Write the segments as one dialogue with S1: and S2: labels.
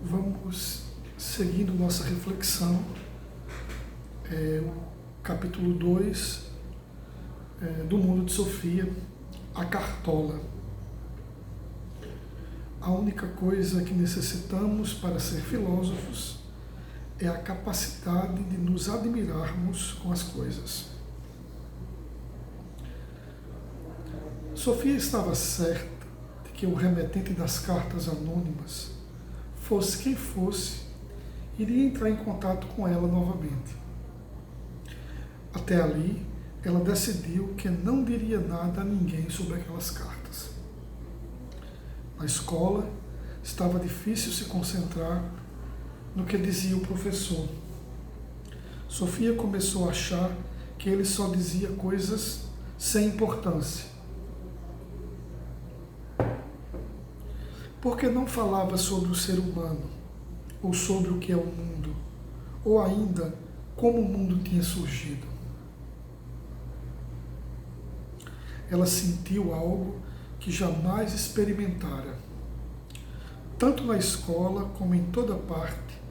S1: Vamos seguindo nossa reflexão, o capítulo 2 do Mundo de Sofia, a Cartola. A única coisa que necessitamos para ser filósofos é a capacidade de nos admirarmos com as coisas. Sofia estava certa de que o remetente das cartas anônimas, fosse quem fosse, iria entrar em contato com ela novamente. Até ali, ela decidiu que não diria nada a ninguém sobre aquelas cartas. Na escola, estava difícil se concentrar no que dizia o professor. Sofia começou a achar que ele só dizia coisas sem importância. Porque não falava sobre o ser humano, ou sobre o que é o mundo, ou ainda como o mundo tinha surgido. Ela sentiu algo que jamais experimentara. Tanto na escola como em toda parte,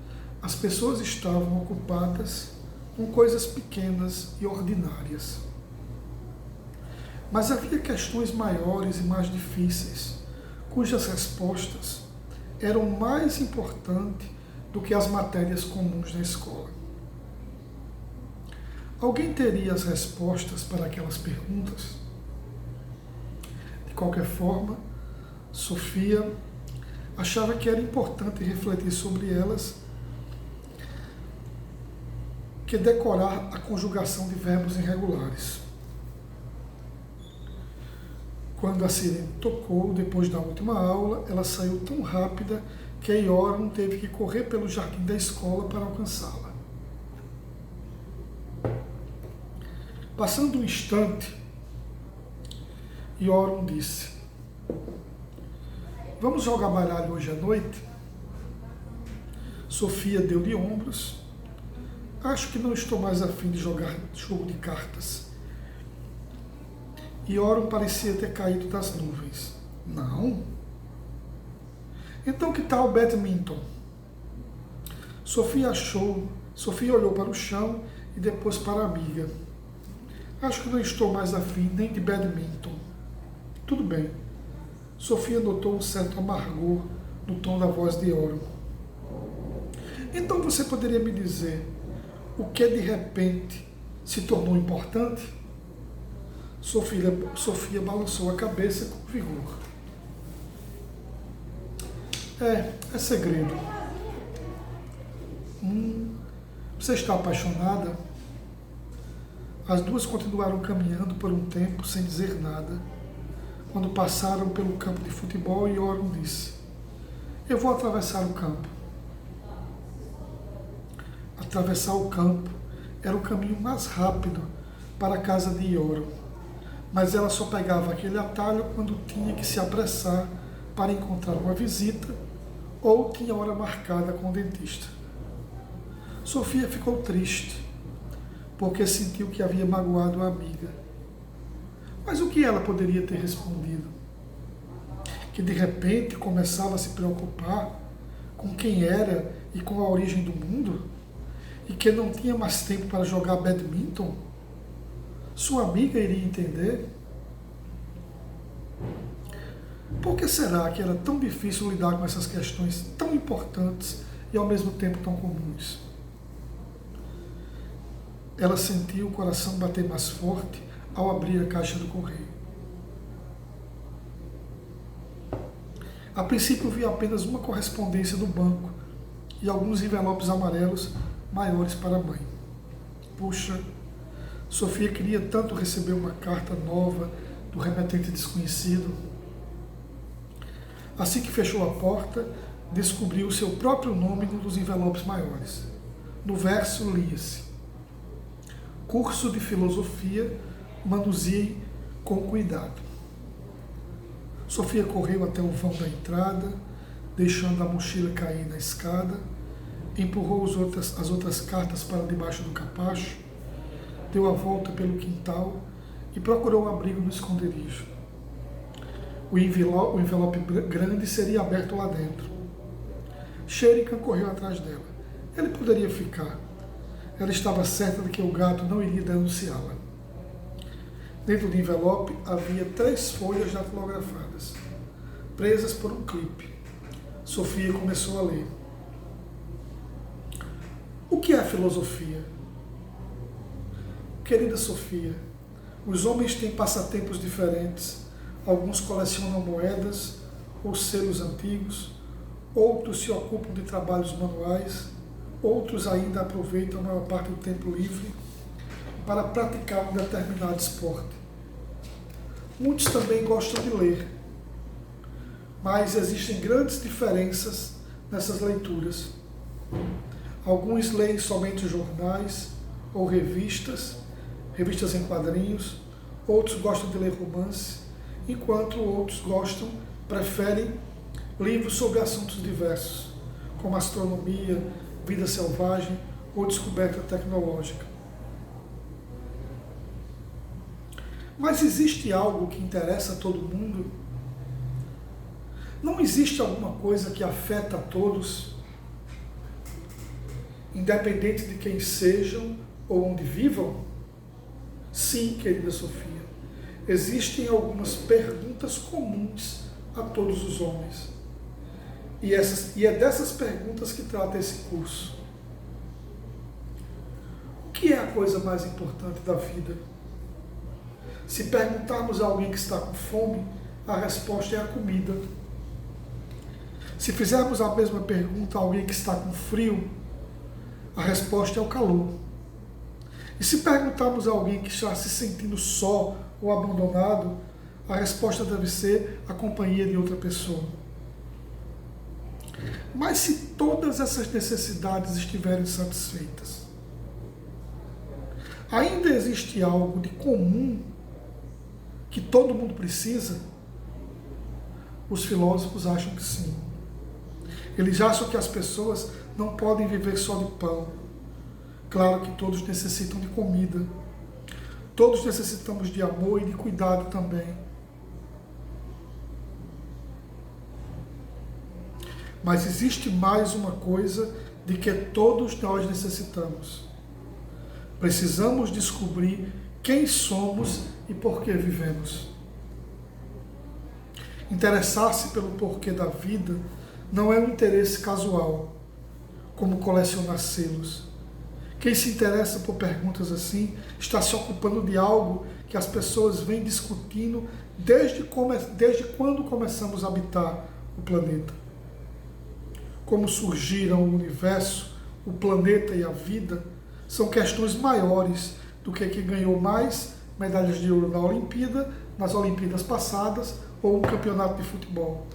S1: as pessoas estavam ocupadas com coisas pequenas e ordinárias. Mas havia questões maiores e mais difíceis, cujas respostas eram mais importantes do que as matérias comuns da escola. Alguém teria as respostas para aquelas perguntas? De qualquer forma, Sofia achava que era importante refletir sobre elas, que decorar a conjugação de verbos irregulares. Quando a sirene tocou, depois da última aula, ela saiu tão rápida que Ioron teve que correr pelo jardim da escola para alcançá-la. Passando um instante, Ioron disse: "Vamos jogar baralho hoje à noite?" Sofia deu de ombros. "Acho que não estou mais a fim de jogar jogo de cartas." Ioron parecia ter caído das nuvens. "Não? Então que tal badminton?" Sofia olhou para o chão e depois para a amiga. "Acho que não estou mais a fim nem de badminton." "Tudo bem." Sofia notou um certo amargor no tom da voz de Ioron. "Então você poderia me dizer o que de repente se tornou importante?" Sofia balançou a cabeça com vigor. É segredo." Você está apaixonada?" As duas continuaram caminhando por um tempo sem dizer nada. Quando passaram pelo campo de futebol, Ioron disse: "Eu vou atravessar o campo." Atravessar o campo era o caminho mais rápido para a casa de Ioron, mas ela só pegava aquele atalho quando tinha que se apressar para encontrar uma visita ou tinha hora marcada com o dentista. Sofia ficou triste, porque sentiu que havia magoado a amiga. Mas o que ela poderia ter respondido? Que de repente começava a se preocupar com quem era e com a origem do mundo? E que não tinha mais tempo para jogar badminton? Sua amiga iria entender? Por que será que era tão difícil lidar com essas questões tão importantes e ao mesmo tempo tão comuns? Ela sentiu o coração bater mais forte ao abrir a caixa do correio. A princípio viu apenas uma correspondência do banco e alguns envelopes amarelos maiores para a mãe. Puxa, Sofia queria tanto receber uma carta nova do remetente desconhecido. Assim que fechou a porta, descobriu o seu próprio nome num dos envelopes maiores. No verso lia-se: "Curso de filosofia, manuseie com cuidado." Sofia correu até o vão da entrada, deixando a mochila cair na escada, empurrou as outras cartas para debaixo do capacho, deu a volta pelo quintal e procurou um abrigo no esconderijo. O envelope grande seria aberto lá dentro. Sherikan correu atrás dela. Ele poderia ficar. Ela estava certa de que o gato não iria denunciá-la. Dentro do envelope havia 3 folhas datilografadas, presas por um clipe. Sofia começou a ler. O que é filosofia? Querida Sofia, os homens têm passatempos diferentes. Alguns colecionam moedas ou selos antigos, outros se ocupam de trabalhos manuais, outros ainda aproveitam a maior parte do tempo livre para praticar um determinado esporte. Muitos também gostam de ler, mas existem grandes diferenças nessas leituras. Alguns leem somente jornais ou revistas em quadrinhos, outros gostam de ler romance, enquanto outros preferem livros sobre assuntos diversos, como astronomia, vida selvagem ou descoberta tecnológica. Mas existe algo que interessa a todo mundo? Não existe alguma coisa que afeta a todos, independente de quem sejam ou onde vivam? Sim, querida Sofia, existem algumas perguntas comuns a todos os homens. E é dessas perguntas que trata esse curso. O que é a coisa mais importante da vida? Se perguntarmos a alguém que está com fome, a resposta é a comida. Se fizermos a mesma pergunta a alguém que está com frio, a resposta é o calor. E se perguntarmos a alguém que está se sentindo só ou abandonado, a resposta deve ser a companhia de outra pessoa. Mas se todas essas necessidades estiverem satisfeitas, ainda existe algo de comum que todo mundo precisa? Os filósofos acham que sim. Eles acham que as pessoas não podem viver só de pão. Claro que todos necessitam de comida. Todos necessitamos de amor e de cuidado também. Mas existe mais uma coisa de que todos nós necessitamos. Precisamos descobrir quem somos e por que vivemos. Interessar-se pelo porquê da vida não é um interesse casual, como colecionar selos. Quem se interessa por perguntas assim está se ocupando de algo que as pessoas vêm discutindo desde quando começamos a habitar o planeta. Como surgiram o universo, o planeta e a vida são questões maiores do que quem ganhou mais medalhas de ouro na Olimpíada, nas Olimpíadas passadas, ou um campeonato de futebol.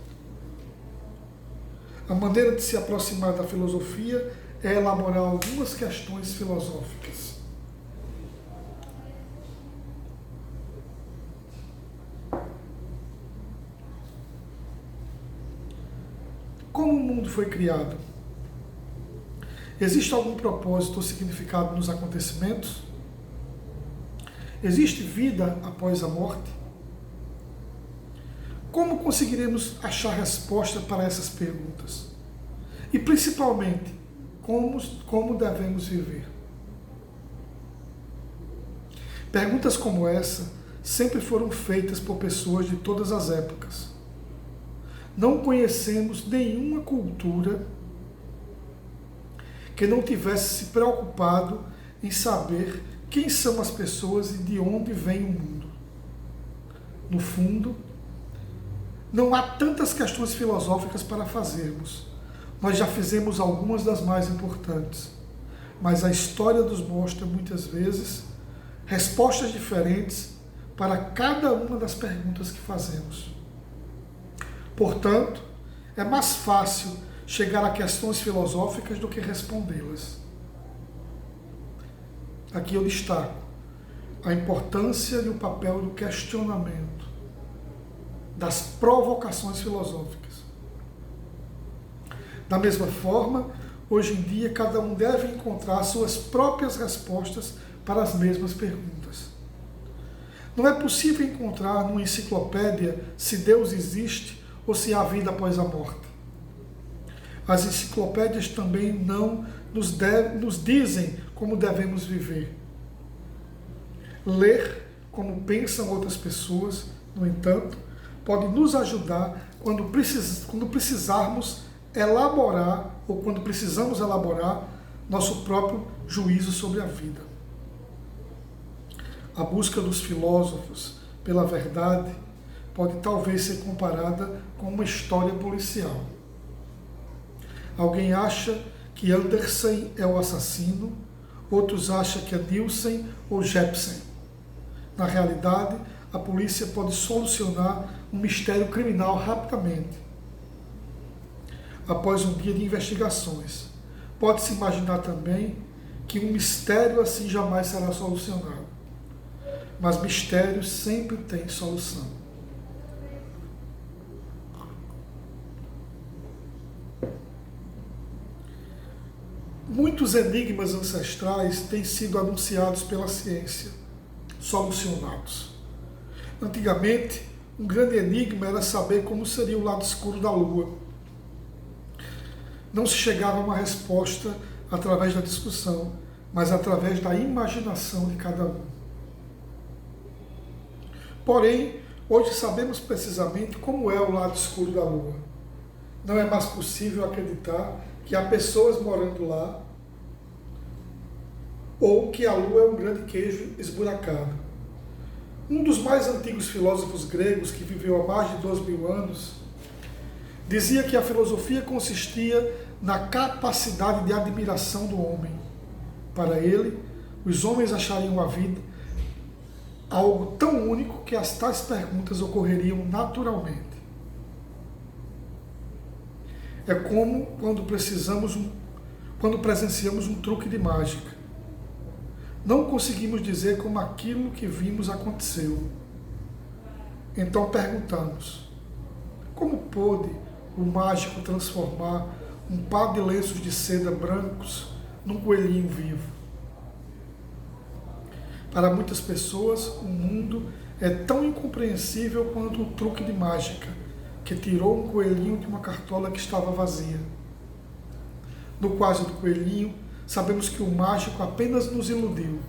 S1: A maneira de se aproximar da filosofia é elaborar algumas questões filosóficas. Como o mundo foi criado? Existe algum propósito ou significado nos acontecimentos? Existe vida após a morte? Como conseguiremos achar resposta para essas perguntas? E principalmente, como devemos viver? Perguntas como essa sempre foram feitas por pessoas de todas as épocas. Não conhecemos nenhuma cultura que não tivesse se preocupado em saber quem são as pessoas e de onde vem o mundo. No fundo, não há tantas questões filosóficas para fazermos. Nós já fizemos algumas das mais importantes, mas a história nos mostra muitas vezes respostas diferentes para cada uma das perguntas que fazemos. Portanto, é mais fácil chegar a questões filosóficas do que respondê-las. Aqui eu destaco a importância e o papel do questionamento, das provocações filosóficas. Da mesma forma, hoje em dia, cada um deve encontrar suas próprias respostas para as mesmas perguntas. Não é possível encontrar numa enciclopédia se Deus existe ou se há vida após a morte. As enciclopédias também não nos dizem como devemos viver. Ler como pensam outras pessoas, no entanto, pode nos ajudar quando precisarmos elaborar, ou quando precisamos elaborar, nosso próprio juízo sobre a vida. A busca dos filósofos pela verdade pode talvez ser comparada com uma história policial. Alguém acha que Andersen é o assassino, outros acham que é Nielsen ou Jepsen. Na realidade, a polícia pode solucionar um mistério criminal rapidamente, após um dia de investigações. Pode-se imaginar também que um mistério assim jamais será solucionado. Mas mistérios sempre têm solução. Muitos enigmas ancestrais têm sido anunciados pela ciência, solucionados. Antigamente, um grande enigma era saber como seria o lado escuro da Lua. Não se chegava a uma resposta através da discussão, mas através da imaginação de cada um. Porém, hoje sabemos precisamente como é o lado escuro da Lua. Não é mais possível acreditar que há pessoas morando lá ou que a Lua é um grande queijo esburacado. Um dos mais antigos filósofos gregos, que viveu há mais de 2.000 anos, dizia que a filosofia consistia na capacidade de admiração do homem. Para ele, os homens achariam a vida algo tão único que as tais perguntas ocorreriam naturalmente. É como quando presenciamos um truque de mágica. Não conseguimos dizer como aquilo que vimos aconteceu. Então perguntamos: como pôde o mágico transformar um par de lenços de seda brancos num coelhinho vivo? Para muitas pessoas, o mundo é tão incompreensível quanto o truque de mágica que tirou um coelhinho de uma cartola que estava vazia. No caso do coelhinho, sabemos que o mágico apenas nos iludiu.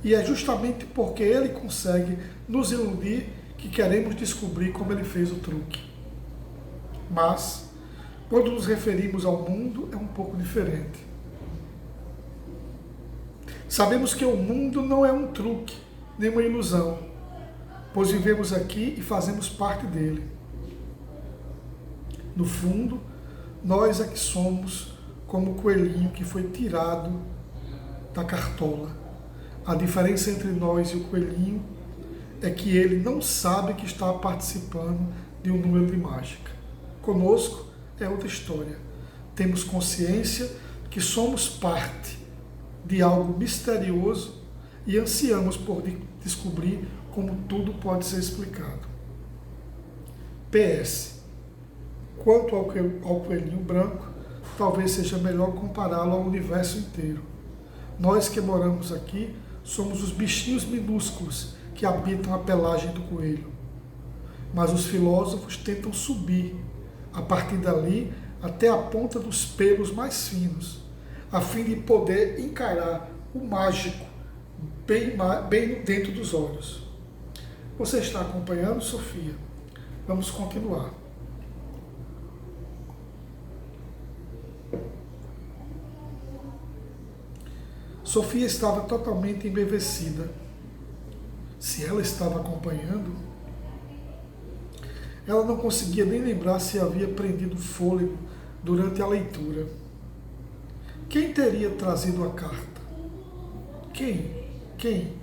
S1: E é justamente porque ele consegue nos iludir que queremos descobrir como ele fez o truque. Mas, quando nos referimos ao mundo, é um pouco diferente. Sabemos que o mundo não é um truque, nem uma ilusão, pois vivemos aqui e fazemos parte dele. No fundo, nós é que somos como o coelhinho que foi tirado da cartola. A diferença entre nós e o coelhinho é que ele não sabe que está participando de um número de mágica. Conosco é outra história. Temos consciência que somos parte de algo misterioso e ansiamos por descobrir como tudo pode ser explicado. PS. Quanto ao coelhinho branco, talvez seja melhor compará-lo ao universo inteiro. Nós que moramos aqui somos os bichinhos minúsculos que habitam a pelagem do coelho. Mas os filósofos tentam subir, a partir dali, até a ponta dos pelos mais finos, a fim de poder encarar o mágico bem dentro dos olhos. Você está acompanhando, Sofia? Vamos continuar. Sofia estava totalmente embevecida. Se ela estava acompanhando, ela não conseguia nem lembrar se havia prendido fôlego durante a leitura. Quem teria trazido a carta? Quem?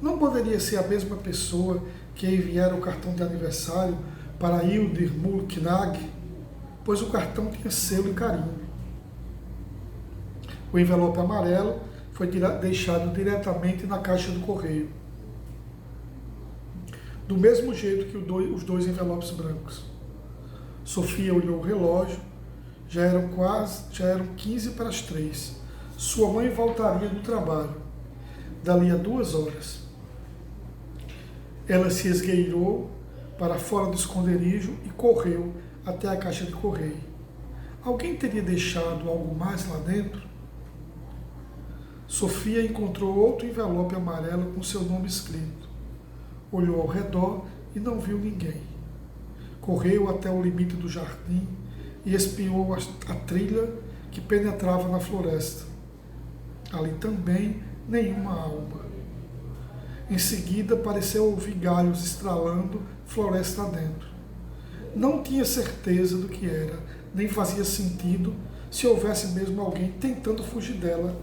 S1: Não poderia ser a mesma pessoa que enviara o cartão de aniversário para Hildir Mulknag, pois o cartão tinha selo e carimbo. O envelope amarelo foi deixado diretamente na caixa do correio. Do mesmo jeito que os dois envelopes brancos. Sofia olhou o relógio. Já eram 15 para as 3. Sua mãe voltaria do trabalho. Dali a 2 horas. Ela se esgueirou para fora do esconderijo e correu até a caixa de correio. Alguém teria deixado algo mais lá dentro? Sofia encontrou outro envelope amarelo com seu nome escrito. Olhou ao redor e não viu ninguém. Correu até o limite do jardim e espiou a trilha que penetrava na floresta. Ali também nenhuma alma. Em seguida pareceu ouvir galhos estralando floresta adentro. Não tinha certeza do que era, nem fazia sentido se houvesse mesmo alguém tentando fugir dela,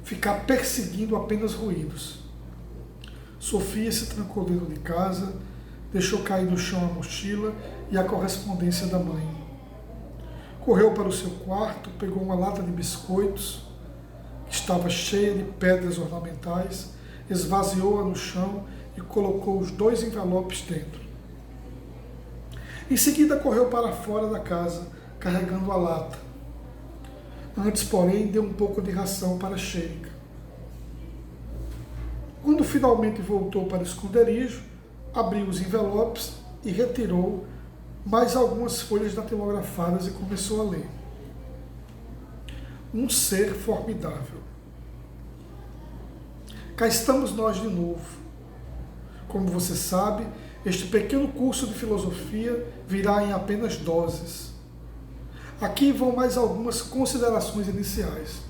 S1: ficar perseguindo apenas ruídos. Sofia se trancou dentro de casa, deixou cair no chão a mochila e a correspondência da mãe. Correu para o seu quarto, pegou uma lata de biscoitos, que estava cheia de pedras ornamentais, esvaziou-a no chão e colocou os 2 envelopes dentro. Em seguida correu para fora da casa, carregando a lata. Antes, porém, deu um pouco de ração para Sheika. Quando finalmente voltou para o esconderijo, abriu os envelopes e retirou mais algumas folhas datilografadas e começou a ler. Um ser formidável. Cá estamos nós de novo. Como você sabe, este pequeno curso de filosofia virá em apenas doses. Aqui vão mais algumas considerações iniciais.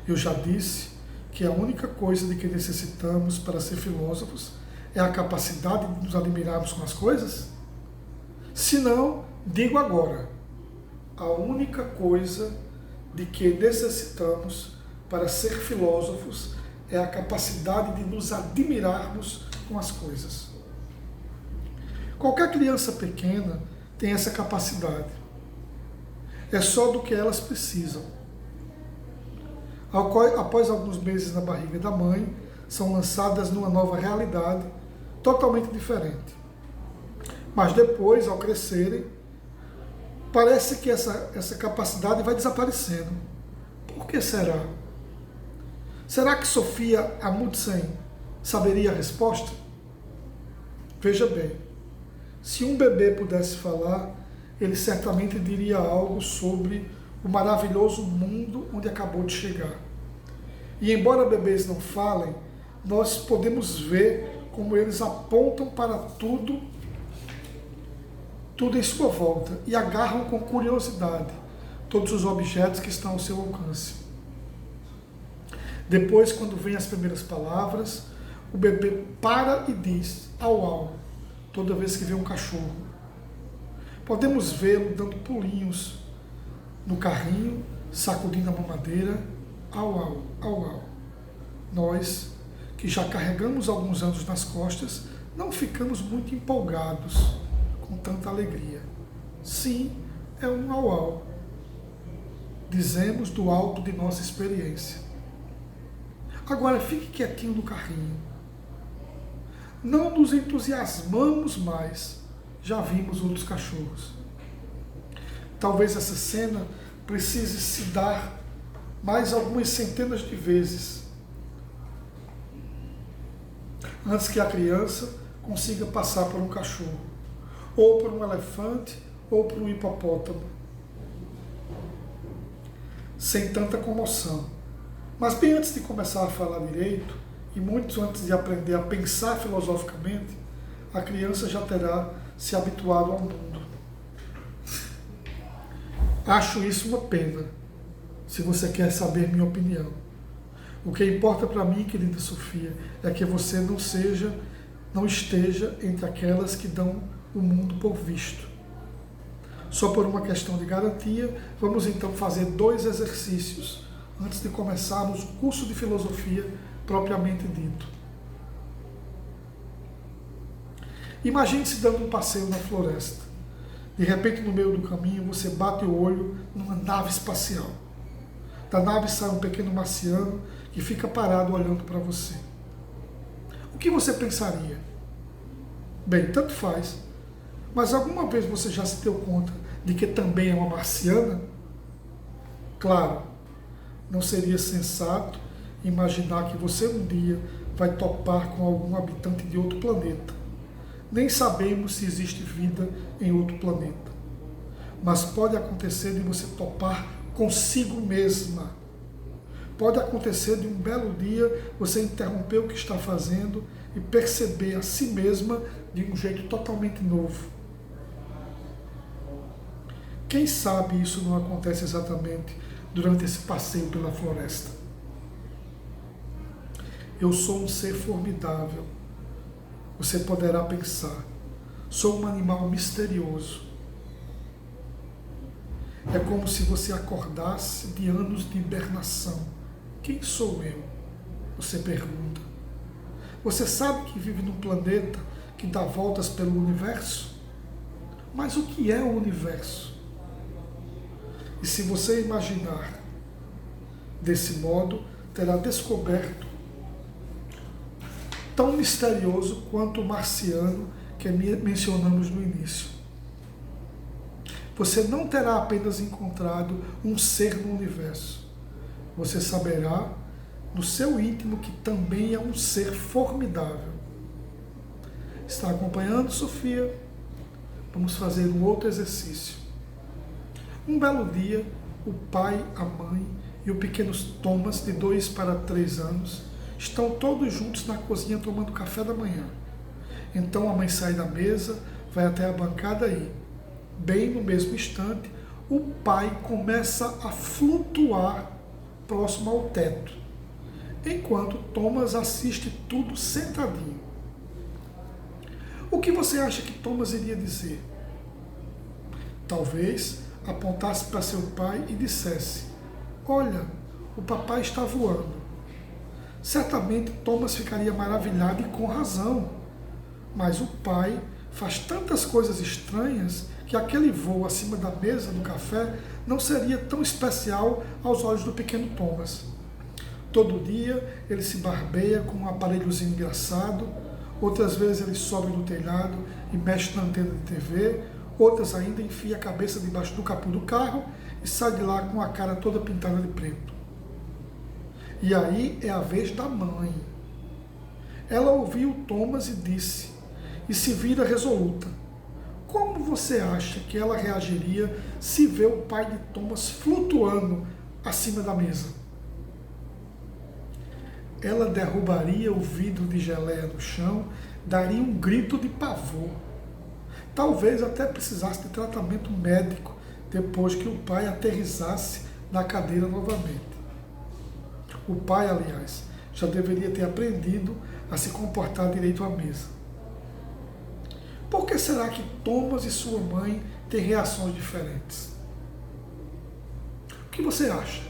S1: Eu já disse que a única coisa de que necessitamos para ser filósofos é a capacidade de nos admirarmos com as coisas? Se não, digo agora, a única coisa de que necessitamos para ser filósofos é a capacidade de nos admirarmos com as coisas. Qualquer criança pequena tem essa capacidade. É só do que elas precisam. Após alguns meses na barriga da mãe, são lançadas numa nova realidade, totalmente diferente. Mas depois, ao crescerem, parece que essa capacidade vai desaparecendo. Por que será? Será que Sofia Amundsen saberia a resposta? Veja bem, se um bebê pudesse falar, ele certamente diria algo sobre o maravilhoso mundo onde acabou de chegar. E embora bebês não falem, nós podemos ver como eles apontam para tudo em sua volta e agarram com curiosidade todos os objetos que estão ao seu alcance. Depois, quando vêm as primeiras palavras, o bebê para e diz au au, toda vez que vê um cachorro. Podemos vê-lo dando pulinhos no carrinho, sacudindo a mamadeira, au au, au au. Nós, que já carregamos alguns anos nas costas, não ficamos muito empolgados com tanta alegria. Sim, é um au au. Dizemos do alto de nossa experiência. Agora fique quietinho no carrinho. Não nos entusiasmamos mais. Já vimos outros cachorros. Talvez essa cena precise se dar mais algumas centenas de vezes antes que a criança consiga passar por um cachorro, ou por um elefante, ou por um hipopótamo, sem tanta comoção. Mas bem antes de começar a falar direito, e muito antes de aprender a pensar filosoficamente, a criança já terá se habituado ao mundo. Acho isso uma pena, se você quer saber minha opinião. O que importa para mim, querida Sofia, é que você não esteja entre aquelas que dão o mundo por visto. Só por uma questão de garantia, vamos então fazer 2 exercícios antes de começarmos o curso de filosofia propriamente dito. Imagine-se dando um passeio na floresta. De repente, no meio do caminho, você bate o olho numa nave espacial. Da nave sai um pequeno marciano que fica parado olhando para você. O que você pensaria? Bem, tanto faz. Mas alguma vez você já se deu conta de que também é uma marciana? Claro, não seria sensato imaginar que você um dia vai topar com algum habitante de outro planeta. Nem sabemos se existe vida em outro planeta. mas pode acontecer de você topar consigo mesma. Pode acontecer de um belo dia você interromper o que está fazendo e perceber a si mesma de um jeito totalmente novo. Quem sabe isso não acontece exatamente durante esse passeio pela floresta? Eu sou um ser formidável. Você poderá pensar. Sou um animal misterioso. É como se você acordasse de anos de hibernação. Quem sou eu? Você pergunta. Você sabe que vive num planeta que dá voltas pelo universo? Mas o que é o universo? E se você imaginar desse modo, terá descoberto tão misterioso quanto o marciano que mencionamos no início. Você não terá apenas encontrado um ser no universo. Você saberá no seu íntimo que também é um ser formidável. Está acompanhando, Sofia? Vamos fazer um outro exercício. Um belo dia, o pai, a mãe e o pequeno Thomas, de 2 para 3 anos, estão todos juntos na cozinha tomando café da manhã. Então a mãe sai da mesa, vai até a bancada e, bem no mesmo instante, o pai começa a flutuar próximo ao teto, enquanto Thomas assiste tudo sentadinho. O que você acha que Thomas iria dizer? Talvez apontasse para seu pai e dissesse: olha, o papai está voando. Certamente Thomas ficaria maravilhado e com razão, mas o pai faz tantas coisas estranhas que aquele voo acima da mesa do café não seria tão especial aos olhos do pequeno Thomas. Todo dia ele se barbeia com um aparelhozinho engraçado, outras vezes ele sobe no telhado e mexe na antena de TV, outras ainda enfia a cabeça debaixo do capô do carro e sai de lá com a cara toda pintada de preto. E aí é a vez da mãe. Ela ouviu Thomas e disse, e se vira resoluta: como você acha que ela reagiria se vê o pai de Thomas flutuando acima da mesa? Ela derrubaria o vidro de geleia no chão, daria um grito de pavor. Talvez até precisasse de tratamento médico depois que o pai aterrissasse na cadeira novamente. O pai, aliás, já deveria ter aprendido a se comportar direito à mesa. Por que será que Thomas e sua mãe têm reações diferentes? O que você acha?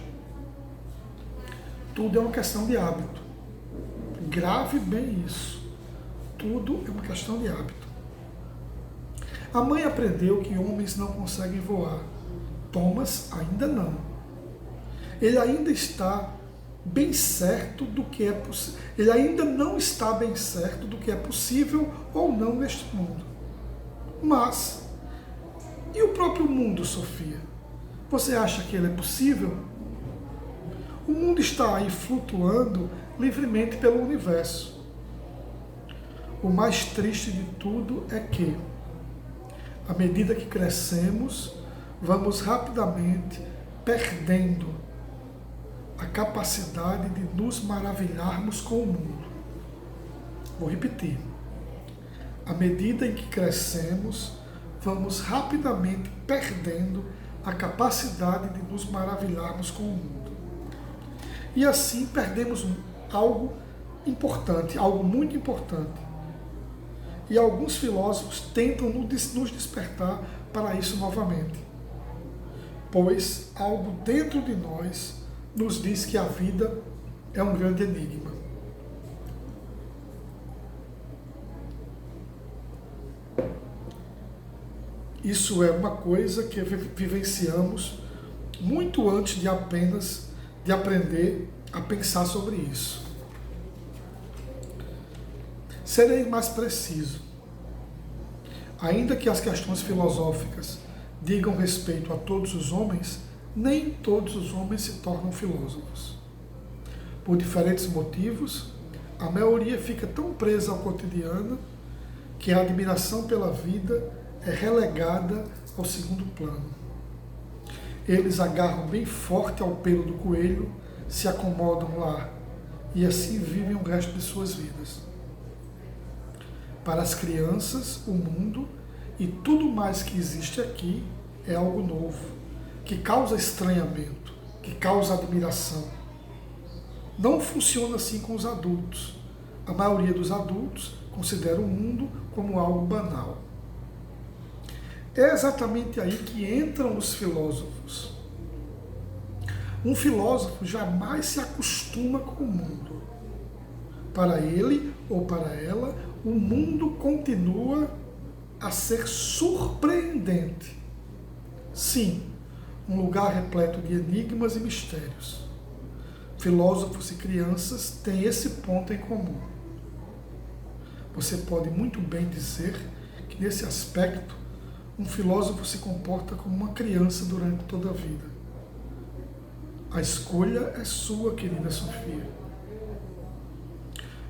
S1: Tudo é uma questão de hábito. Grave bem isso. Tudo é uma questão de hábito. A mãe aprendeu que homens não conseguem voar. Thomas ainda não. Ele ainda está bem certo do que é possível. Ele ainda não está bem certo do que é possível ou não neste mundo. Mas, e o próprio mundo, Sofia? Você acha que ele é possível? O mundo está aí flutuando livremente pelo universo. O mais triste de tudo é que, à medida que crescemos, vamos rapidamente perdendo a capacidade de nos maravilharmos com o mundo. Vou repetir. À medida em que crescemos, vamos rapidamente perdendo a capacidade de nos maravilharmos com o mundo. E assim perdemos algo importante, algo muito importante. E alguns filósofos tentam nos despertar para isso novamente. Pois algo dentro de nós nos diz que a vida é um grande enigma. Isso é uma coisa que vivenciamos muito antes de apenas de aprender a pensar sobre isso. Serei mais preciso. Ainda que as questões filosóficas digam respeito a todos os homens, nem todos os homens se tornam filósofos. Por diferentes motivos, a maioria fica tão presa ao cotidiano que a admiração pela vida é relegada ao segundo plano. Eles agarram bem forte ao pelo do coelho, se acomodam lá e assim vivem o resto de suas vidas. Para as crianças, o mundo e tudo mais que existe aqui é algo novo, que causa estranhamento, que causa admiração. Não funciona assim com os adultos. A maioria dos adultos considera o mundo como algo banal. É exatamente aí que entram os filósofos. Um filósofo jamais se acostuma com o mundo. Para ele ou para ela, o mundo continua a ser surpreendente. Sim, um lugar repleto de enigmas e mistérios. Filósofos e crianças têm esse ponto em comum. Você pode muito bem dizer que, nesse aspecto, um filósofo se comporta como uma criança durante toda a vida. A escolha é sua, querida Sofia.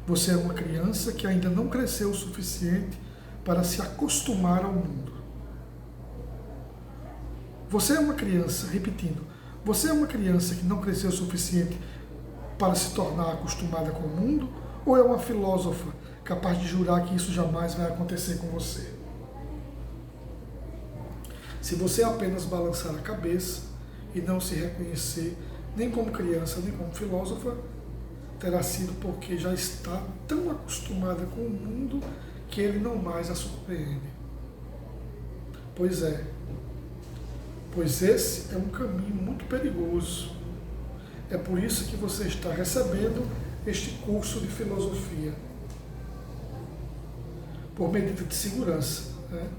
S1: Você é uma criança que ainda não cresceu o suficiente para se acostumar ao mundo. Você é uma criança, repetindo, você é uma criança que não cresceu o suficiente para se tornar acostumada com o mundo, ou é uma filósofa capaz de jurar que isso jamais vai acontecer com você? Se você apenas balançar a cabeça e não se reconhecer nem como criança, nem como filósofa, terá sido porque já está tão acostumada com o mundo que ele não mais a surpreende. Pois esse é um caminho muito perigoso. É por isso que você está recebendo este curso de filosofia, por medida de segurança, né?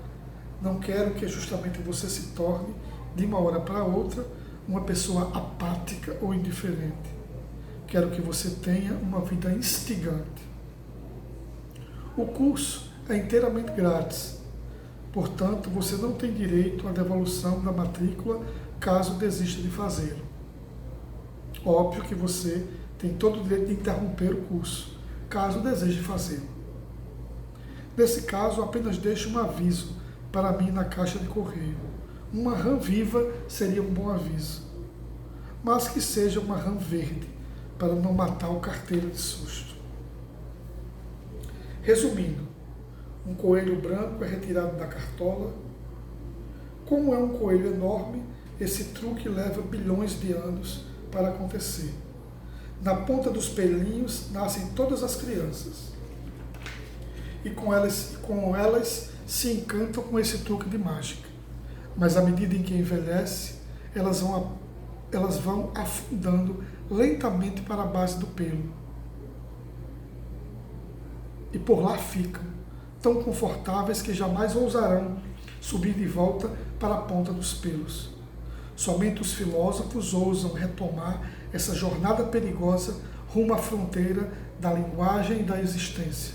S1: Não quero que justamente você se torne, de uma hora para outra, uma pessoa apática ou indiferente. Quero que você tenha uma vida instigante. O curso é inteiramente grátis, portanto, você não tem direito à devolução da matrícula caso desista de fazê-lo. Óbvio que você tem todo o direito de interromper o curso, caso deseje fazê-lo. Nesse caso, apenas deixe um aviso para mim na caixa de correio. Uma rã viva seria um bom aviso, mas que seja uma rã verde, para não matar o carteiro de susto. Resumindo, um coelho branco é retirado da cartola. Como é um coelho enorme, esse truque leva bilhões de anos para acontecer. Na ponta dos pelinhos nascem todas as crianças. E com elas se encantam com esse truque de mágica. Mas à medida em que envelhece, elas vão afundando lentamente para a base do pelo. E por lá ficam, tão confortáveis que jamais ousarão subir de volta para a ponta dos pelos. Somente os filósofos ousam retomar essa jornada perigosa rumo à fronteira da linguagem e da existência.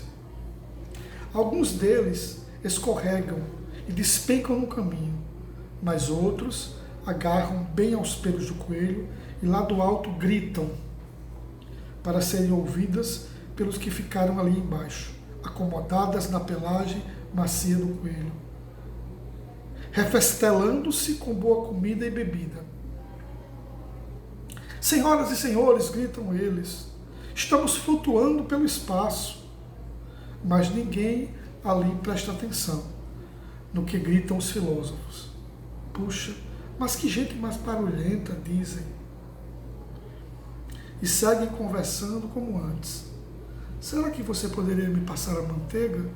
S1: Alguns deles escorregam e despencam no caminho, mas outros agarram bem aos pelos do coelho e lá do alto gritam para serem ouvidas pelos que ficaram ali embaixo, acomodadas na pelagem macia do coelho, refestelando-se com boa comida e bebida. Senhoras e senhores, gritam eles, estamos flutuando pelo espaço. Mas ninguém ali presta atenção no que gritam os filósofos. Puxa, mas que gente mais barulhenta, dizem. E seguem conversando como antes. Será que você poderia me passar a manteiga?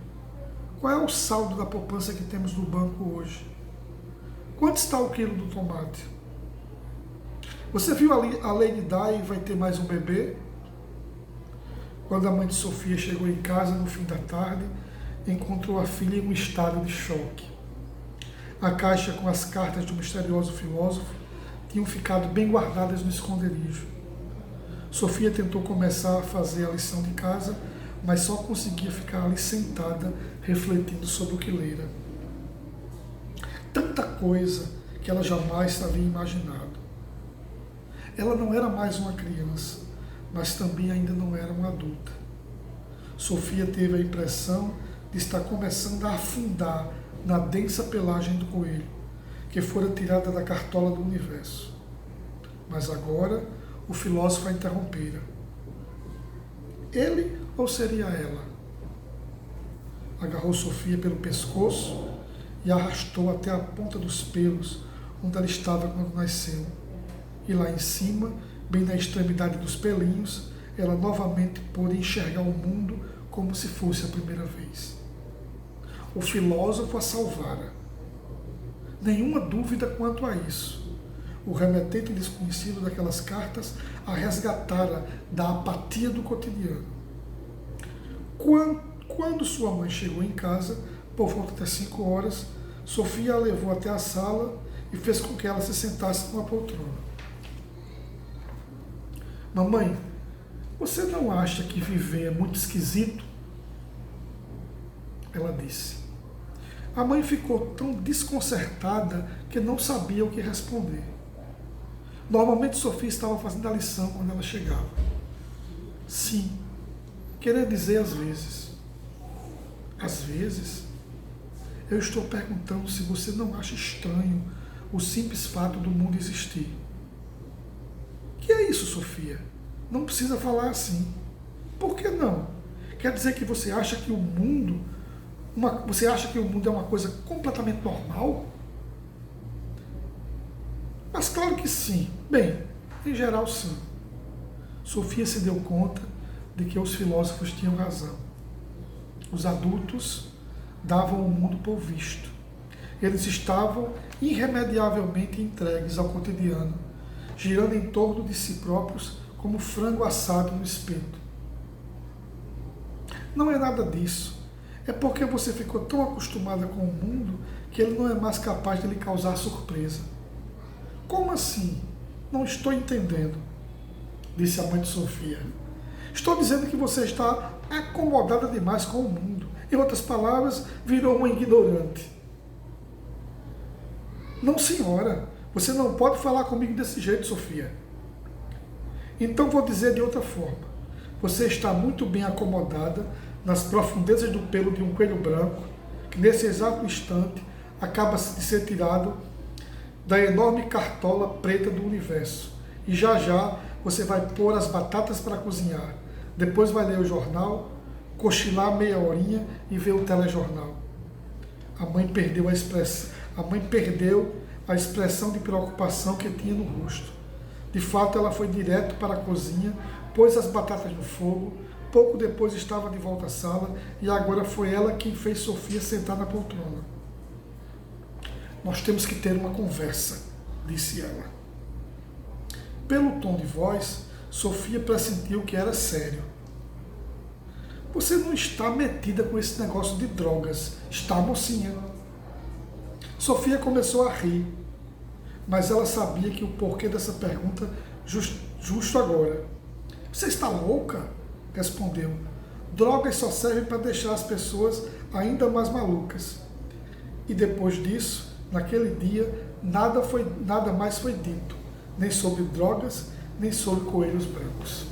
S1: Qual é o saldo da poupança que temos no banco hoje? Quanto está o quilo do tomate? Você viu a Lady Di vai ter mais um bebê? Quando a mãe de Sofia chegou em casa no fim da tarde, encontrou a filha em um estado de choque. A caixa com as cartas do misterioso filósofo tinham ficado bem guardadas no esconderijo. Sofia tentou começar a fazer a lição de casa, mas só conseguia ficar ali sentada, refletindo sobre o que lera. Tanta coisa que ela jamais havia imaginado. Ela não era mais uma criança, mas também ainda não era uma adulta. Sofia teve a impressão de estar começando a afundar na densa pelagem do coelho, que fora tirada da cartola do universo. Mas agora o filósofo a interrompera. Ele ou seria ela? Agarrou Sofia pelo pescoço e a arrastou até a ponta dos pelos, onde ela estava quando nasceu. E lá em cima, bem na extremidade dos pelinhos, ela novamente pôde enxergar o mundo como se fosse a primeira vez. O filósofo a salvara. Nenhuma dúvida quanto a isso. O remetente desconhecido daquelas cartas a resgatara da apatia do cotidiano. Quando sua mãe chegou em casa, por volta das 5 horas, Sofia a levou até a sala e fez com que ela se sentasse numa poltrona. Mamãe, você não acha que viver é muito esquisito? Ela disse. A mãe ficou tão desconcertada que não sabia o que responder. Normalmente Sofia estava fazendo a lição quando ela chegava. Sim, queria dizer às vezes. Às vezes, eu estou perguntando se você não acha estranho o simples fato do mundo existir. Que é isso, Sofia? Não precisa falar assim. Por que não? Quer dizer que você acha que o mundo é uma coisa completamente normal? Mas claro que sim. Bem, em geral sim. Sofia se deu conta de que os filósofos tinham razão. Os adultos davam o mundo por visto. Eles estavam irremediavelmente entregues ao cotidiano, girando em torno de si próprios como frango assado no espeto. Não é nada disso. É porque você ficou tão acostumada com o mundo que ele não é mais capaz de lhe causar surpresa. Como assim? Não estou entendendo, disse a mãe de Sofia. Estou dizendo que você está acomodada demais com o mundo. Em outras palavras, virou uma ignorante. Não, senhora, você não pode falar comigo desse jeito, Sofia. Então vou dizer de outra forma. Você está muito bem acomodada nas profundezas do pelo de um coelho branco, que nesse exato instante acaba de ser tirado da enorme cartola preta do universo. E já já você vai pôr as batatas para cozinhar. Depois vai ler o jornal, cochilar meia horinha e ver o telejornal. A mãe perdeu a expressão de preocupação que tinha no rosto. De fato, ela foi direto para a cozinha, pôs as batatas no fogo, pouco depois estava de volta à sala e agora foi ela quem fez Sofia sentar na poltrona. Nós temos que ter uma conversa, disse ela. Pelo tom de voz, Sofia pressentiu que era sério. Você não está metida com esse negócio de drogas, está, mocinha? Sofia começou a rir, mas ela sabia que o porquê dessa pergunta justo agora. Você está louca? Respondeu. Drogas só servem para deixar as pessoas ainda mais malucas. E depois disso, naquele dia, nada mais foi dito, nem sobre drogas, nem sobre coelhos brancos.